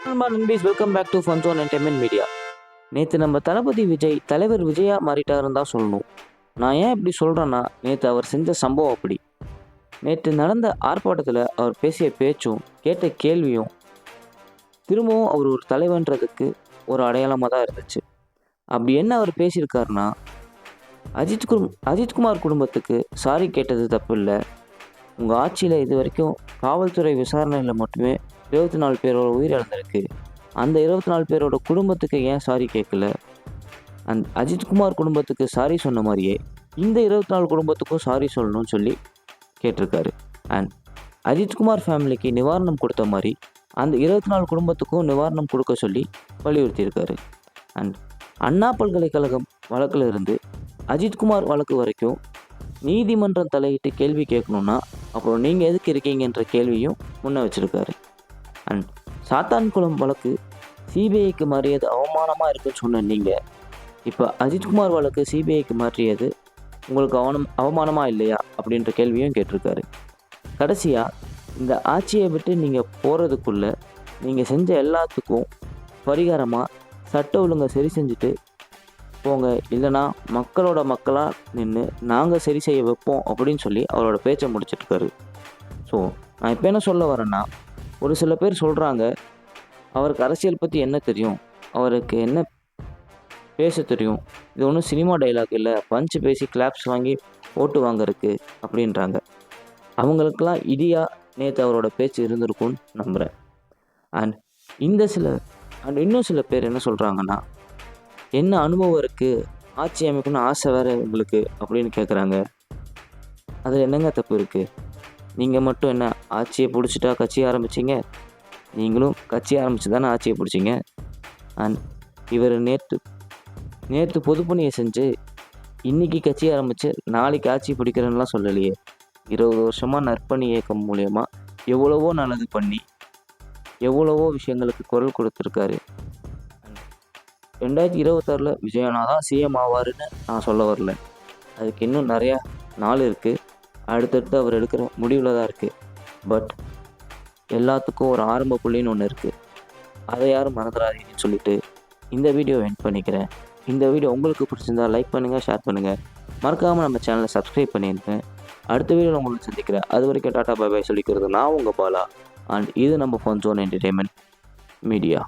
நண்பா நண்பீஸ் welcome back to fun zone entertainment media. நேற்று நம்ம தளபதி விஜய் தலைவர் விஜயா மாறிட்டாருன்னு தான் சொல்லணும். நான் ஏன் இப்படி சொல்கிறேன்னா, நேற்று அவர் செஞ்ச சம்பவம் அப்படி. நேற்று நடந்த ஆர்ப்பாட்டத்தில் அவர் பேசிய பேச்சும் கேட்ட கேள்வியும் திரும்பவும் அவர் ஒரு தலைவன்றதுக்கு ஒரு அடையாளமாக தான் இருந்துச்சு. அப்படி என்ன அவர் பேசியிருக்காருன்னா, அஜித்குமார் குடும்பத்துக்கு சாரி கேட்டது தப்பு இல்லை. உங்கள் ஆட்சியில் இது வரைக்கும் காவல்துறை விசாரணையில் மட்டுமே 24 பேரோட உயிரிழந்திருக்கு. அந்த 24 பேரோட குடும்பத்துக்கு ஏன் சாரி கேட்கல? அஜித்குமார் குடும்பத்துக்கு சாரி சொன்ன மாதிரியே இந்த 24 குடும்பத்துக்கும் சாரி சொல்லணும்னு சொல்லி கேட்டிருக்காரு. அண்ட் அஜித்குமார் ஃபேமிலிக்கு நிவாரணம் கொடுத்த மாதிரி அந்த 24 குடும்பத்துக்கும் நிவாரணம் கொடுக்க சொல்லி வலியுறுத்தியிருக்காரு. அண்ட் அண்ணா பல்கலைக்கழகம் வழக்கில் இருந்து அஜித்குமார் வழக்கு வரைக்கும் நீதிமன்றம் தலையிட்டு கேள்வி கேட்கணுன்னா அப்புறம் நீங்கள் எதுக்கு இருக்கீங்கன்ற கேள்வியும் முன்ன வச்சுருக்காரு. அண்ட் சாத்தான்குளம் வழக்கு சிபிஐக்கு மாறியது அவமானமாக இருக்குன்னு சொன்ன நீங்கள் இப்போ அஜித்குமார் வழக்கு சிபிஐக்கு மாற்றியது உங்களுக்கு அவமானமாக இல்லையா அப்படின்ற கேள்வியும் கேட்டிருக்காரு. கடைசியாக இந்த ஆட்சியை விட்டு நீங்கள் போகிறதுக்குள்ளே நீங்கள் செஞ்ச எல்லாத்துக்கும் பரிகாரமாக சட்ட ஒழுங்கை சரி செஞ்சுட்டு போங்க, இல்லைனா மக்களோட மக்களாக நின்று நாங்கள் சரி செய்ய வைப்போம் அப்படின்னு சொல்லி அவரோட பேச்சை முடிச்சிட்ருக்காரு. ஸோ நான் இப்போ என்ன சொல்ல வரேன்னா, ஒரு சில பேர் சொல்கிறாங்க அவருக்கு அரசியல் பற்றி என்ன தெரியும், அவருக்கு என்ன பேச தெரியும், இது ஒன்றும் சினிமா டைலாக் இல்லை, பஞ்சு பேசி கிளாப்ஸ் வாங்கி ஓட்டு வாங்கறதுக்கு அப்படின்றாங்க. அவங்களுக்கெல்லாம் இடியாக நேற்று அவரோட பேச்சு இருந்திருக்கும்னு நம்புகிறேன். அண்ட் இன்னும் சில பேர் என்ன சொல்கிறாங்கன்னா, என்ன அனுபவம் இருக்குது, ஆட்சி அமைக்கணும்னு ஆசை வேறு உங்களுக்கு அப்படின்னு கேட்குறாங்க. அதில் என்னங்க தப்பு இருக்குது? நீங்கள் மட்டும் என்ன ஆட்சியை பிடிச்சிட்டா கட்சி ஆரம்பிச்சிங்க? நீங்களும் கட்சி ஆரம்பித்து தானே ஆட்சியை பிடிச்சிங்க. அண்ட் இவர் நேற்று பொதுப்பணியை செஞ்சு இன்றைக்கி கட்சி ஆரம்பித்து நாளைக்கு ஆட்சி பிடிக்கிறேன்னெலாம் சொல்லலையே. 20 வருஷமாக நற்பணி இயக்கம் மூலயமா எவ்வளவோ நல்லது பண்ணி எவ்வளவோ விஷயங்களுக்கு குரல் கொடுத்துருக்காரு. 2026 விஜயனா தான் சிஎம் ஆவாருன்னு நான் சொல்ல வரல. அதுக்கு இன்னும் நிறையா நாள் இருக்குது. அடுத்தடுத்து அவர் எடுக்கிற முடிவில் தான் இருக்குது. பட் எல்லாத்துக்கும் ஒரு ஆரம்ப புள்ளின்னு ஒன்று இருக்குது. அதை யாரும் மறந்துடாதீங்கன்னு சொல்லிட்டு இந்த வீடியோ எண்ட் பண்ணிக்கிறேன். இந்த வீடியோ உங்களுக்கு பிடிச்சிருந்தா லைக் பண்ணுங்கள், ஷேர் பண்ணுங்கள். மறக்காமல் நம்ம சேனலை சப்ஸ்கிரைப் பண்ணியிருக்கேன். அடுத்த வீடியோவில் உங்களுக்கு சந்திக்கிறேன். அது வரைக்கும் டாட்டா பை பை சொல்லிக்கிறது நான் உங்கள் பாலா. அண்ட் இது நம்ம ஃபன் ஜோன் என்டர்டைன்மெண்ட் மீடியா.